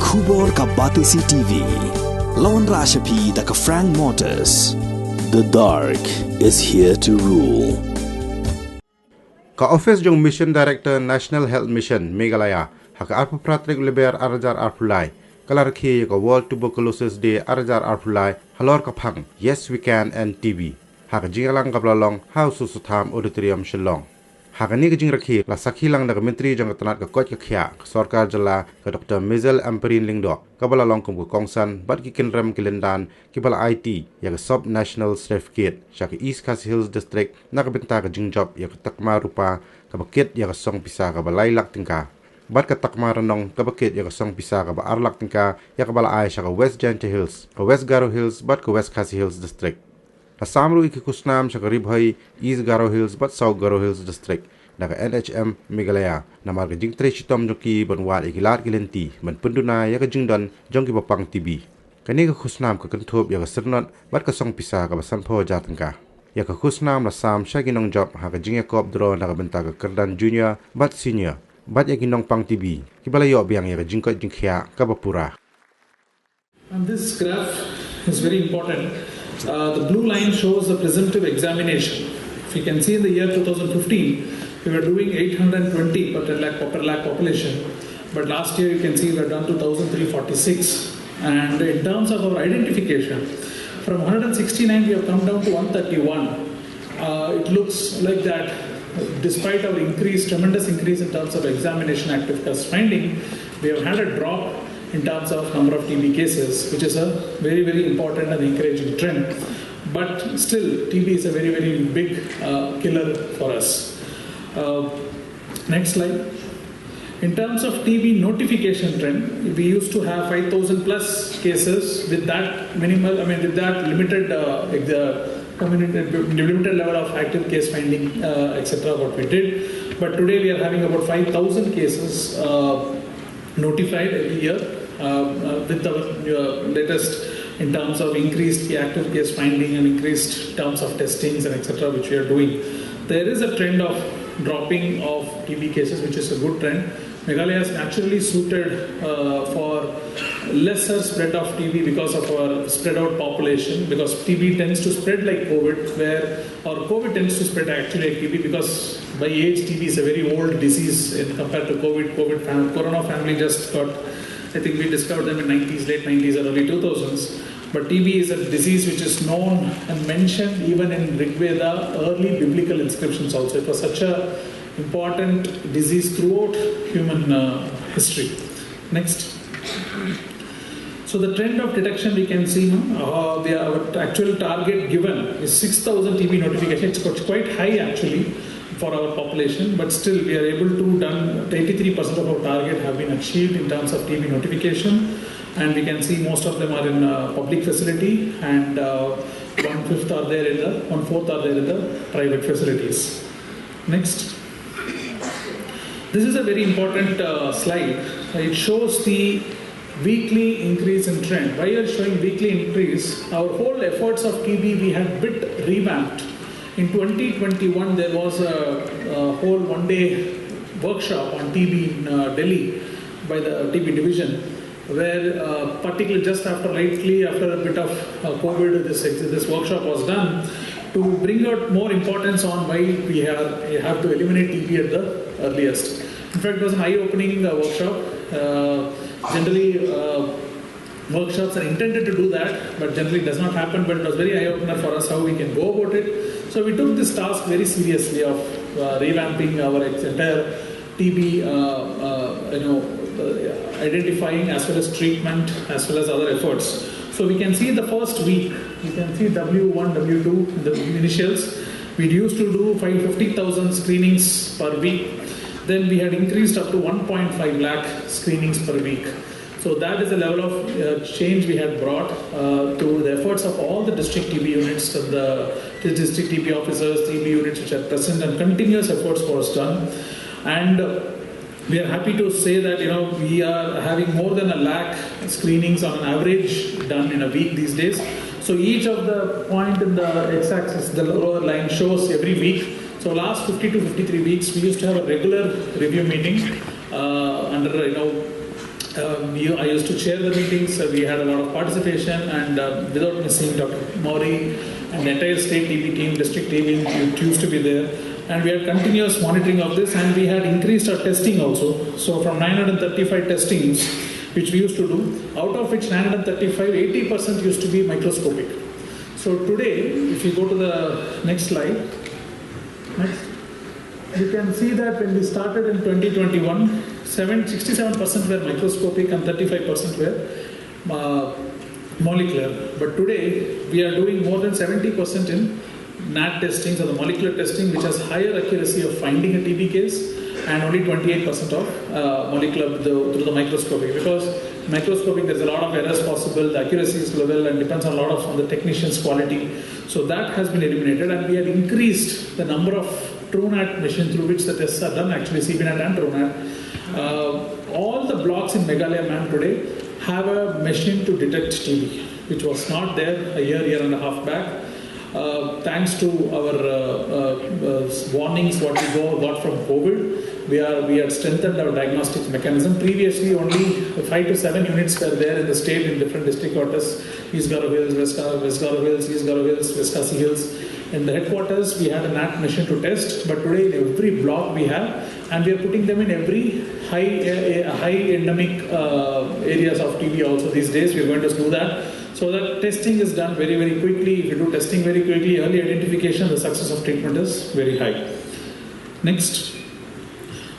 Khubor ka Batisi TV. Lawan Rashapi da ka Frank Motors. The dark is here to rule. Ka Office jong Mission Director National Health Mission Meghalaya haka arpu pratrik leber arajar arpulai kalar Khiah ka World Tuberculosis Day arajar arpulai halor ka phang Yes We Can and TB haka jingalang kablalong House Susutham Auditorium Shillong haka ni ka jing rakhi la sakhilang da Menteri jong tanat ka Koit ka Khiah ka Sarkar Jala ka Dr. Mizel Amperin Lingdo ka balalong kum ka Kongsan bat ki kinram kilendan ki bala IT ya ka Sub National Certificate shaka East Khasi Hills District na ka benta ka jingjop ya ka takma rupa ka bakit ya ka song pisa ka balay lak tingka bat ka takma ranong ka bakit ya ka song pisa ka ba arlak tingka ya ka bala ay shaka West Jante Hills ka West Garo Hills bat ka West Khasi Hills District Asamru iki kusnam shaka Ribhai East Garo Hills bat South Garo Hills District na ka NHM Meghalaya na marga Jingpang shitom joki banwal ikilat kilenti man penduna ya ka jingdon jong ki bapang TB kani ka kusnam ka kentop ya ka sernot bat ka song pisa ka basan po jatangka ya ka kusnam la sam sha ginong job ha ka Jingpang dro na ka benta ka Kerdan Junior bat Senior bat ya ginong pang TB ki balayo biang ya ka Jingkot Khiah ka bapura. And this graph is very important. The blue line shows the presumptive examination. If you can see in the year 2015, we were doing 820 per lakh population. But last year you can see we are down to 1,346. And in terms of our identification, from 169 we have come down to 131. It looks like that despite our tremendous increase in terms of examination active case finding, we have had a drop in terms of number of TB cases, which is a very, very important and encouraging trend. But still, TB is a very, very big killer for us. Next slide. In terms of TB notification trend, we used to have 5,000 plus cases with that with that limited limited level of active case finding, etc. what we did. But today we are having about 5,000 cases notified every year with our latest in terms of increased active case finding and increased terms of testings and etc. which we are doing. There is a trend of dropping of TB cases, which is a good trend. Meghalaya is naturally suited for lesser spread of TB because of our spread out population, because TB tends to spread like COVID, or COVID tends to spread actually like TB because by age TB is a very old disease compared to COVID. Corona family just got, I think we discovered them in late 90s or early 2000s. But TB is a disease which is known and mentioned even in Rig Veda, early biblical inscriptions also. It was such a important disease throughout human history. Next. So the trend of detection we can see, our actual target given is 6,000 TB notifications. It's quite high actually for our population, but still we are able to done 83% of our target have been achieved in terms of TB notification, and we can see most of them are in public facility, and 1/4 are there in the private facilities. Next. This is a very important slide. It shows the weekly increase in trend. Why are you showing weekly increase? Our whole efforts of TB we had bit revamped. In 2021, there was a whole one-day workshop on TB in Delhi by the TB division, where particularly just after a bit of COVID, this workshop was done to bring out more importance on why we have to eliminate TB at the earliest. In fact, it was an eye-opening workshop. Generally, workshops are intended to do that, but generally it does not happen. But it was very eye-opener for us how we can go about it. So we took this task very seriously of revamping our entire TB, identifying as well as treatment, as well as other efforts. So we can see the first week, you can see W1, W2, the initials. We used to do 50,000 screenings per week. Then we had increased up to 1.5 lakh screenings per week. So that is the level of change we had brought to the efforts of all the district TB units and the district TB officers, TB units which are present, and continuous efforts was done. And we are happy to say that we are having more than 1 lakh screenings on an average done in a week these days. So each of the point in the x-axis, the lower line shows every week. So last 50 to 53 weeks, we used to have a regular review meeting under I used to chair the meetings. We had a lot of participation, and without missing Dr. Maury and the entire state TB team, district team used to be there. And we had continuous monitoring of this, and we had increased our testing also. So from 935 testings, which we used to do, out of which 935, 80% used to be microscopic. So today, if you go to the next slide, you can see that when we started in 2021, 67% were microscopic and 35% were molecular. But today, we are doing more than 70% in NAT testing, so the molecular testing, which has higher accuracy of finding a TB case, and only 28% of molecular through the microscopy. Because microscopy, there's a lot of errors possible, the accuracy is level, and depends on a lot of on the technician's quality. So that has been eliminated, and we have increased the number of TrueNAT machines through which the tests are done, actually CBNAT and TrueNAT. All the blocks in Meghalaya MAM today have a machine to detect TB, which was not there a year and a half back. Thanks to our warnings what we got from COVID, we had strengthened our diagnostic mechanism. Previously, only 5 to 7 units were there in the state in different district quarters: East Garo Hills, West Garo Hills, East Garo Hills, West Khasi Hills. In the headquarters, we had a NAT machine to test, but today in every block we have, and we are putting them in every high endemic areas of TB also these days. We are going to do that. So that testing is done very, very quickly. If you do testing very quickly, early identification, the success of treatment is very high. Next.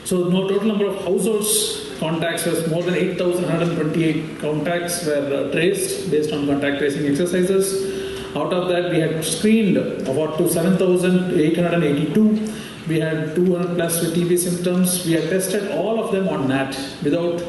So no total number of households contacts was more than 8,128 contacts were traced based on contact tracing exercises. Out of that, we had screened about to 7,882. We had 200 plus with TB symptoms. We had tested all of them on NAT without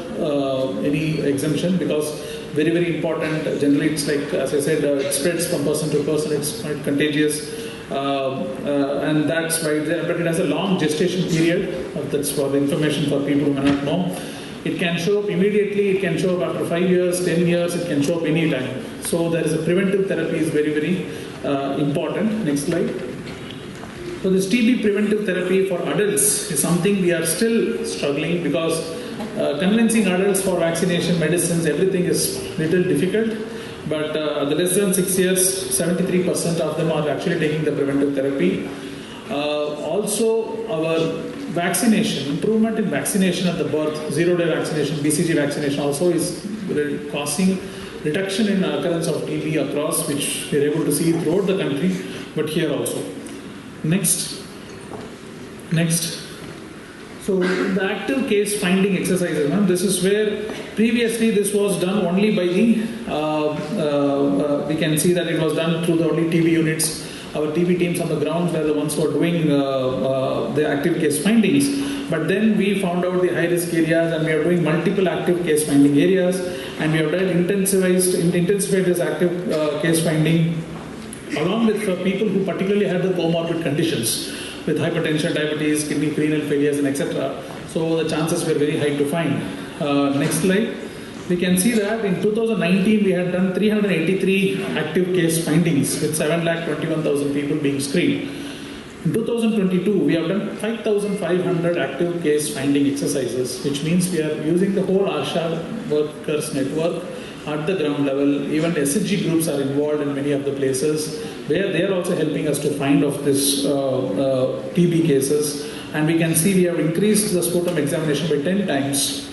any exemption, because very, very important. Generally, it's like, as I said, it spreads from person to person. It's quite contagious. And that's why, but it has a long gestation period. That's for the information for people who may not know. It can show up immediately. It can show up after 5 years, 10 years. It can show up any time. So there is a preventive therapy is very, very important. Next slide. So this TB preventive therapy for adults is something we are still struggling, because convincing adults for vaccination, medicines, everything is little difficult. But the less than 6 years, 73% of them are actually taking the preventive therapy. Also, our vaccination, improvement in vaccination at the birth, 0-day vaccination, BCG vaccination also is causing reduction in occurrence of TB across, which we are able to see throughout the country, but here also. Next. So the active case finding exercises, this is where previously this was done only by the, we can see that it was done through the only TB units. Our TB teams on the ground were the ones who are doing the active case findings. But then we found out the high risk areas, and we are doing multiple active case finding areas, and we have done intensified this active case finding along with people who particularly had the comorbid conditions with hypertension, diabetes, kidney, renal failures, and etc. So the chances were very high to find. Next slide. We can see that in 2019 we had done 383 active case findings with 7,21,000 people being screened. In 2022 we have done 5,500 active case finding exercises, which means we are using the whole ASHA workers network at the ground level. Even SHG groups are involved in many of the places where they are also helping us to find of this TB cases. And we can see we have increased the sputum examination by 10 times.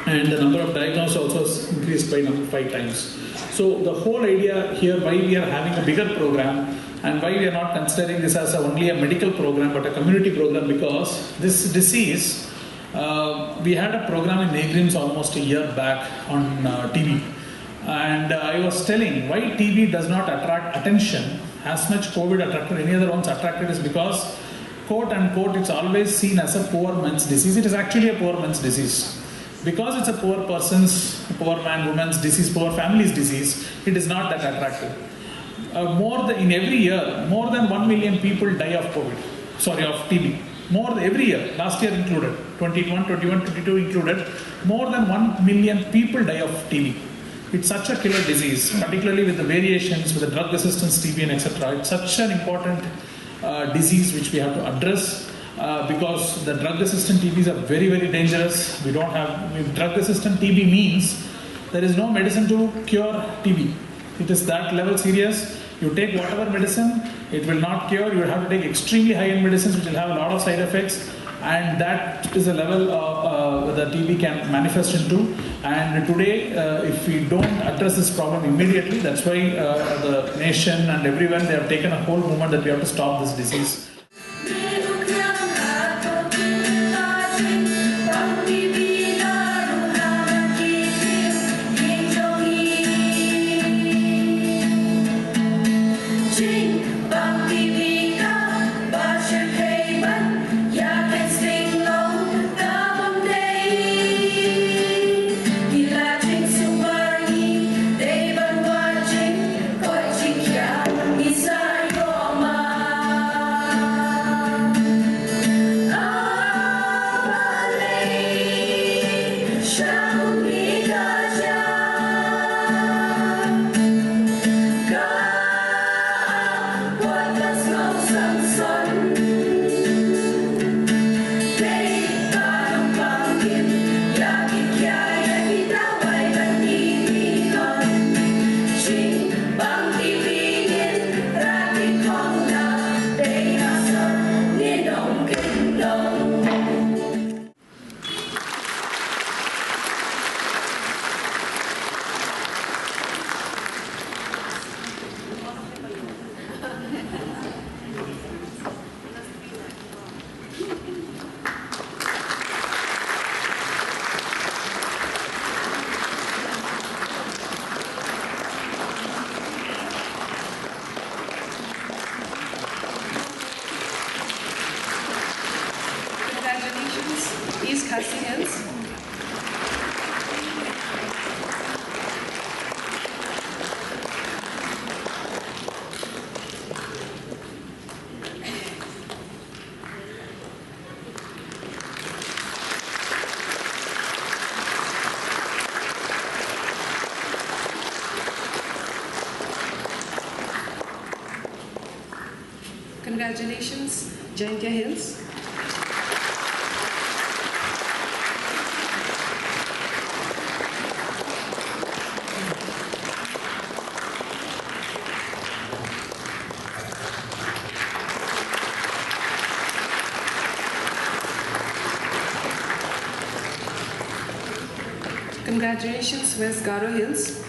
And the number of diagnosed also has increased by 5 times. So the whole idea here, why we are having a bigger program and why we are not considering this as only a medical program but a community program, because this disease, we had a program in Negrims almost a year back on TB. And I was telling why TB does not attract attention as much COVID attracted, any other ones attracted, is because, quote unquote, it's always seen as a poor man's disease. It is actually a poor man's disease. Because it's a poor person's, poor man, woman's disease, poor family's disease, it is not that attractive. In every year, more than 1 million people die of TB. Every year, last year included, 21, 22 included, more than 1 million people die of TB. It's such a killer disease, particularly with the variations, with the drug resistance TB and etc. It's such an important disease which we have to address. because the drug-resistant TBs are very, very dangerous. We don't have drug-resistant TB means there is no medicine to cure TB. It is that level serious. You take whatever medicine, it will not cure. You will have to take extremely high-end medicines which will have a lot of side effects, and that is a level the TB can manifest into. And today, if we don't address this problem immediately, that's why the nation and everyone, they have taken a whole movement that we have to stop this disease. Congratulations, Jingpang Hills. Congratulations, West Garo Hills.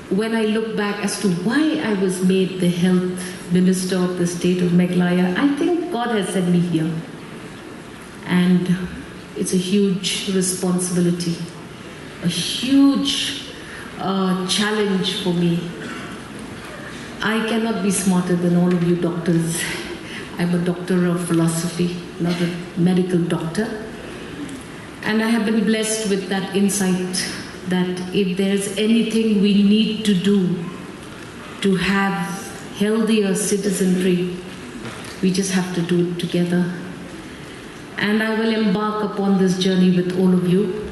When I look back as to why I was made the health minister of the state of Meghalaya, I think God has sent me here. And it's a huge responsibility, a huge challenge for me. I cannot be smarter than all of you doctors. I'm a doctor of philosophy, not a medical doctor. And I have been blessed with that insight that if there's anything we need to do to have healthier citizenry, we just have to do it together. And I will embark upon this journey with all of you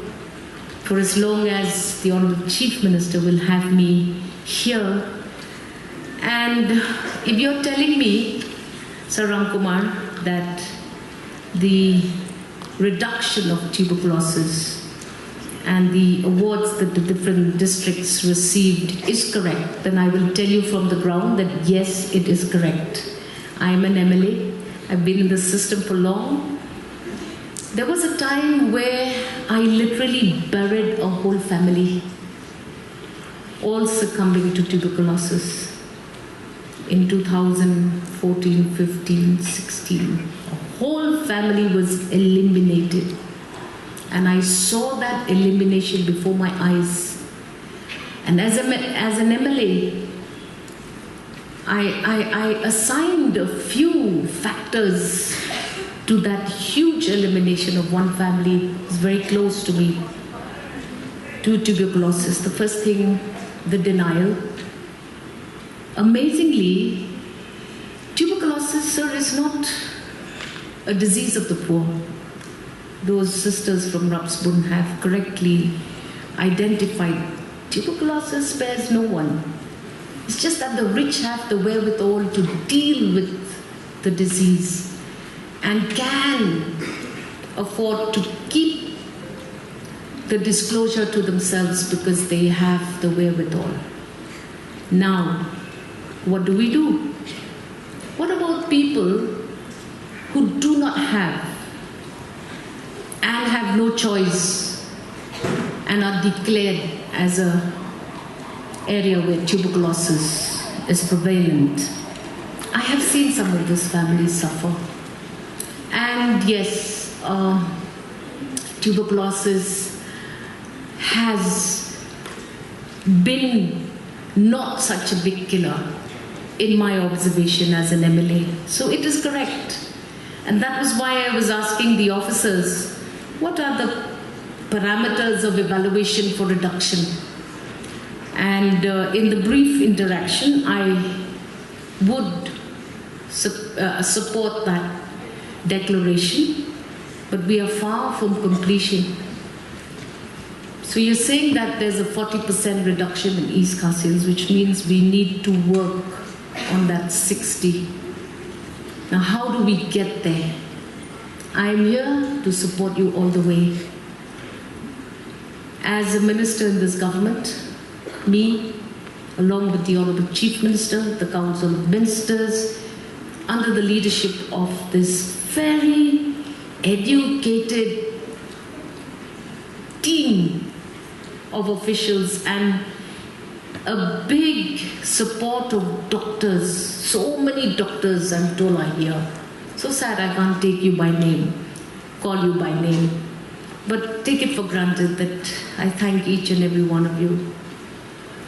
for as long as the Honorable Chief Minister will have me here. And if you're telling me, Sir Ramkumar, that the reduction of tuberculosis and the awards that the different districts received is correct, then I will tell you from the ground that yes, it is correct. I am an MLA. I've been in the system for long. There was a time where I literally buried a whole family, all succumbing to tuberculosis. In 2014, 15, 16, a whole family was eliminated. And I saw that elimination before my eyes. And as an MLA, I assigned a few factors to that huge elimination of one family. It's very close to me, to tuberculosis. The first thing, the denial. Amazingly, tuberculosis, sir, is not a disease of the poor. Those sisters from Rapsbun have correctly identified tuberculosis spares no one. It's just that the rich have the wherewithal to deal with the disease and can afford to keep the disclosure to themselves because they have the wherewithal. Now, what do? What about people who do not have and have no choice and are declared as an area where tuberculosis is prevalent? I have seen some of those families suffer. And yes, tuberculosis has been not such a big killer in my observation as an MLA. So it is correct. And that was why I was asking the officers, what are the parameters of evaluation for reduction? And in the brief interaction, I would support that declaration, but we are far from completion. So you're saying that there's a 40% reduction in East Khasians, which means we need to work on that 60. Now, how do we get there? I'm here to support you all the way. As a minister in this government, me, along with the Honorable Chief Minister, the Council of Ministers, under the leadership of this very educated team of officials and a big support of doctors. So many doctors, I'm told, are here. So sad I can't take you by name, call you by name. But take it for granted that I thank each and every one of you.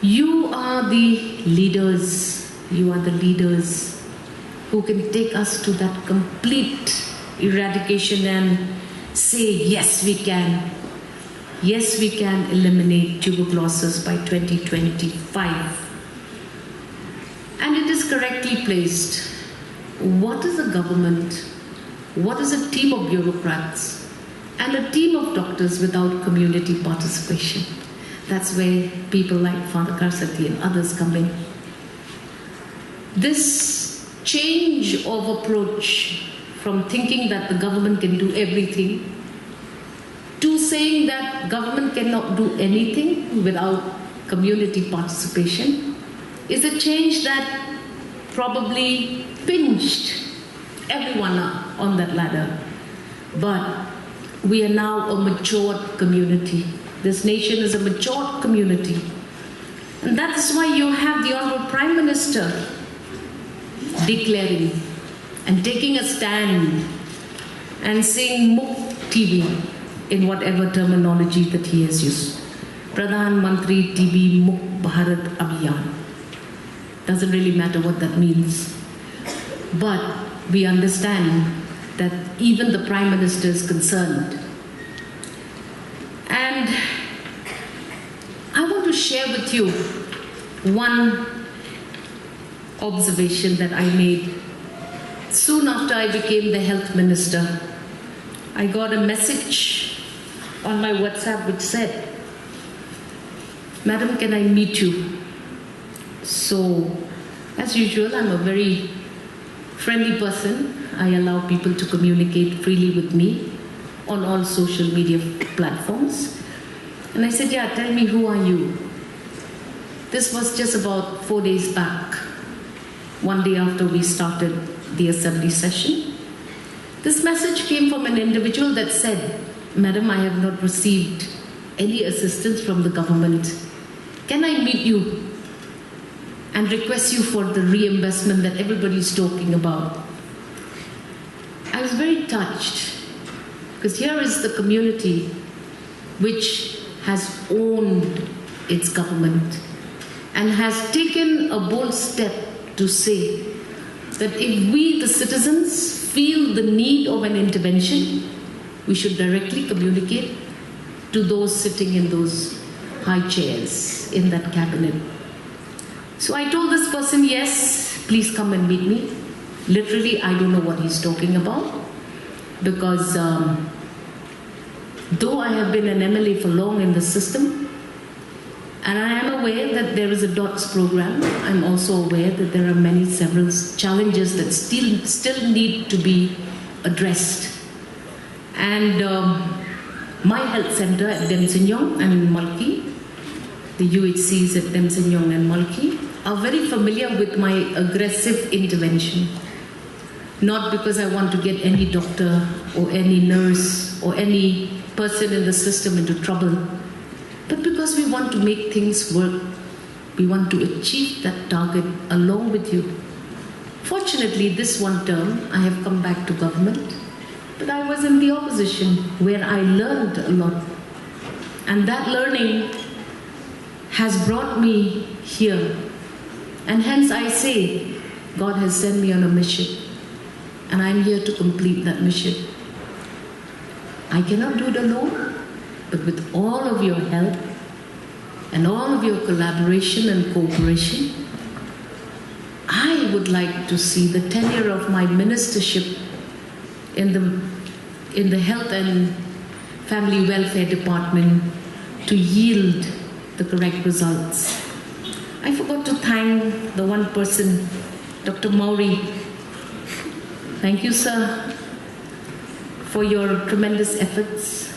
You are the leaders. You are the leaders who can take us to that complete eradication and say, yes, we can. Yes, we can eliminate tuberculosis by 2025. And it is correctly placed. What is a government? What is a team of bureaucrats and a team of doctors without community participation? That's where people like Father Karsati and others come in. This change of approach from thinking that the government can do everything to saying that government cannot do anything without community participation is a change that probably pinched everyone up on that ladder. But we are now a matured community. This nation is a matured community. And that is why you have the Honorable Prime Minister declaring and taking a stand and saying Mukt TB in whatever terminology that he has used. Pradhan Mantri TB Mukt Bharat Abhiyan. Doesn't really matter what that means. But we understand that even the Prime Minister is concerned. And with you one observation that I made. Soon after I became the health minister, I got a message on my WhatsApp which said, "Madam, can I meet you?" So, as usual, I'm a very friendly person. I allow people to communicate freely with me on all social media platforms. And I said, "Yeah, tell me, who are you?" This was just about 4 days back, one day after we started the assembly session. This message came from an individual that said, "Madam, I have not received any assistance from the government. Can I meet you and request you for the reimbursement that everybody is talking about?" I was very touched, because here is the community which has owned its government and has taken a bold step to say that if we, the citizens, feel the need of an intervention, we should directly communicate to those sitting in those high chairs in that cabinet. So I told this person, "Yes, please come and meet me." Literally, I don't know what he's talking about, because though I have been an MLA for long in the system, and I am aware that there is a DOTS program, I'm also aware that there are several challenges that still need to be addressed. And my health center at Demsenyong and Malki, the UHCs at Demsenyong and Malki, are very familiar with my aggressive intervention. Not because I want to get any doctor or any nurse or any person in the system into trouble, but because we want to make things work. We want to achieve that target along with you. Fortunately, this one term, I have come back to government, but I was in the opposition where I learned a lot. And that learning has brought me here. And hence I say, God has sent me on a mission, and I'm here to complete that mission. I cannot do it alone, but with all of your help and all of your collaboration and cooperation, I would like to see the tenure of my ministership in the Health and Family Welfare Department to yield the correct results. I forgot to thank the one person, Dr. Mauri. Thank you, sir, for your tremendous efforts.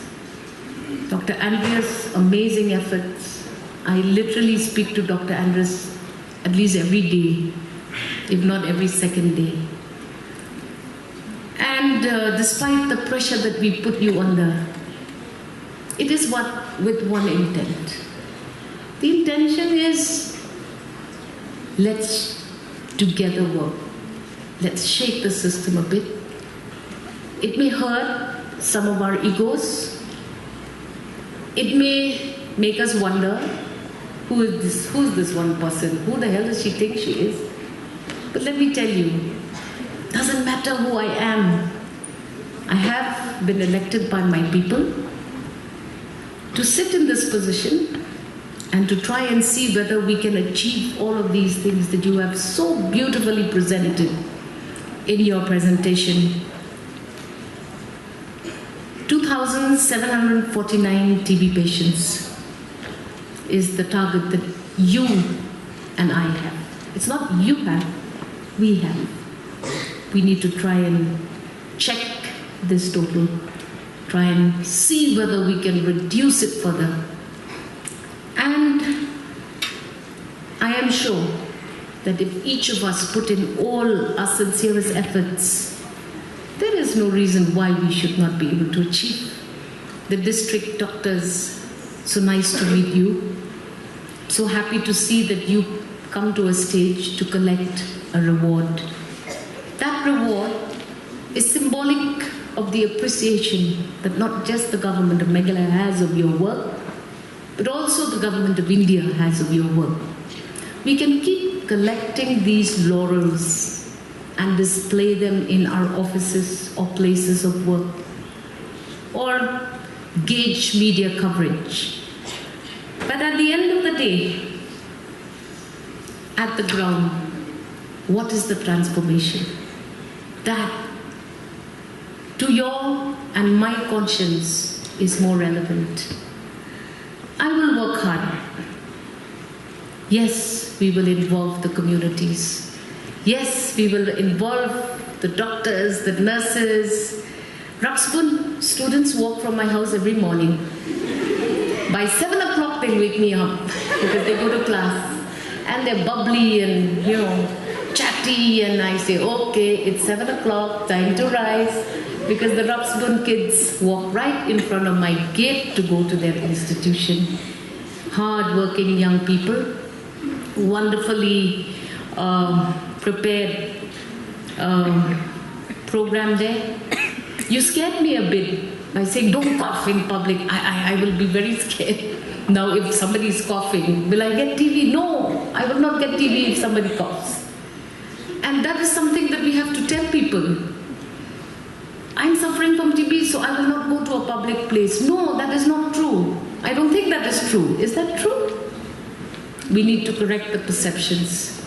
Dr. Andreas, amazing efforts. I literally speak to Dr. Andreas at least every day, if not every second day. And despite the pressure that we put you under, it is with one intent. The intention is, let's together work. Let's shake the system a bit. It may hurt some of our egos. It may make us wonder, who's this one person? Who the hell does she think she is? But let me tell you, doesn't matter who I am. I have been elected by my people to sit in this position and to try and see whether we can achieve all of these things that you have so beautifully presented in your presentation. 2,749 TB patients is the target that you and I have. It's not you have, we have. We need to try and check this total, try and see whether we can reduce it further. And I am sure that if each of us put in all our sincerest efforts, there is no reason why we should not be able to achieve. The district doctors, so nice to meet you. So happy to see that you come to a stage to collect a reward. That reward is symbolic of the appreciation that not just the government of Meghalaya has of your work, but also the government of India has of your work. We can keep collecting these laurels and display them in our offices or places of work, or gauge media coverage. But at the end of the day, at the ground, what is the transformation? That, to your and my conscience, is more relevant. I will work hard. Yes, we will involve the communities. Yes, we will involve the doctors, the nurses. Ruxbun students walk from my house every morning. By 7 o'clock, they wake me up because they go to class. And they're bubbly and, chatty. And I say, okay, it's 7 o'clock, time to rise. Because the Ruxbun kids walk right in front of my gate to go to their institution. Hard-working young people, wonderfully prepared program there. You scared me a bit by saying, don't cough in public. I will be very scared. Now, if somebody is coughing, will I get TB? No, I will not get TB if somebody coughs. And that is something that we have to tell people. I'm suffering from TB, so I will not go to a public place. No, that is not true. I don't think that is true. Is that true? We need to correct the perceptions.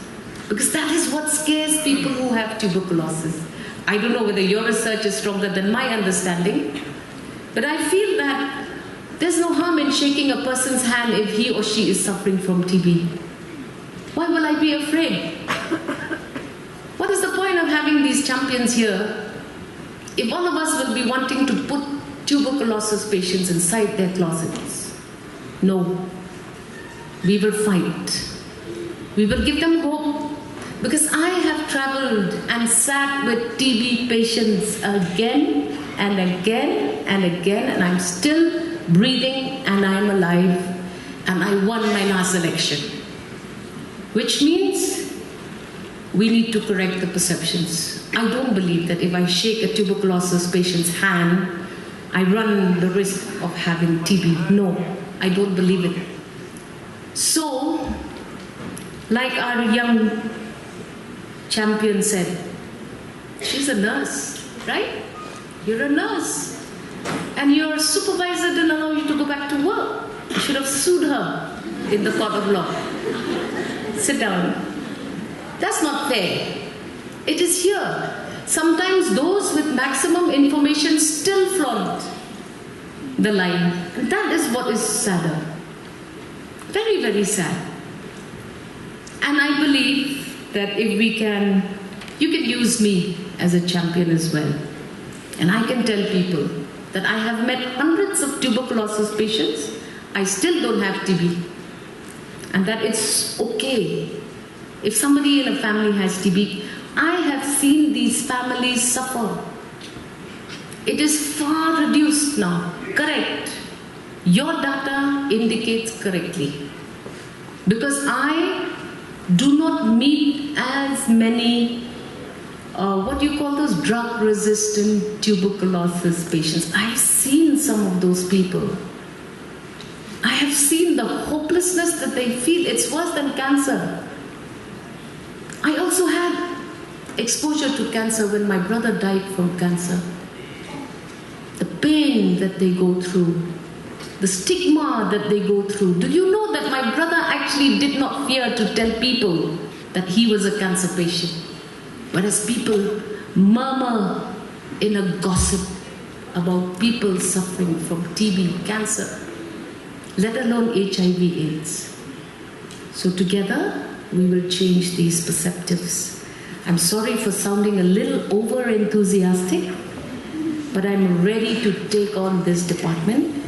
Because that is what scares people who have tuberculosis. I don't know whether your research is stronger than my understanding, but I feel that there's no harm in shaking a person's hand if he or she is suffering from TB. Why will I be afraid? What is the point of having these champions here if all of us will be wanting to put tuberculosis patients inside their closets? No. We will fight. We will give them hope. Because I have traveled and sat with TB patients again and again and again, and I'm still breathing and I'm alive, and I won my last election. Which means we need to correct the perceptions. I don't believe that if I shake a tuberculosis patient's hand, I run the risk of having TB. No, I don't believe it. So, like our young champion said, she's a nurse, right? You're a nurse. And your supervisor didn't allow you to go back to work. You should have sued her in the court of law. Sit down. That's not fair. It is here. Sometimes those with maximum information still flaunt the line. And that is what is sadder. Very, very sad. And I believe that if we can, you can use me as a champion as well. And I can tell people that I have met hundreds of tuberculosis patients. I still don't have TB. And that it's okay. If somebody in a family has TB, I have seen these families suffer. It is far reduced now. Correct. Your data indicates correctly. Because I do not meet as many, what do you call those, drug-resistant tuberculosis patients. I've seen some of those people. I have seen the hopelessness that they feel. It's worse than cancer. I also had exposure to cancer when my brother died from cancer. The pain that they go through, the stigma that they go through. Do you know that my brother actually did not fear to tell people that he was a cancer patient? But as people murmur in a gossip about people suffering from TB, cancer, let alone HIV/AIDS. So together, we will change these perceptives. I'm sorry for sounding a little over-enthusiastic, but I'm ready to take on this department.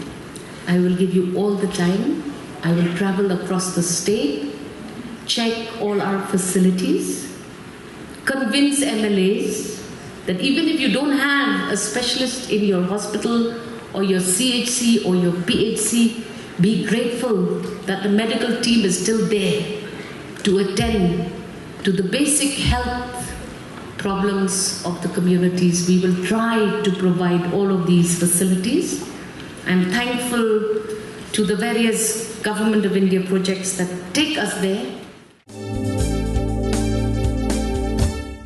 I will give you all the time. I will travel across the state, check all our facilities, convince MLAs that even if you don't have a specialist in your hospital or your CHC or your PHC, be grateful that the medical team is still there to attend to the basic health problems of the communities. We will try to provide all of these facilities. I'm thankful to the various Government of India projects that take us there.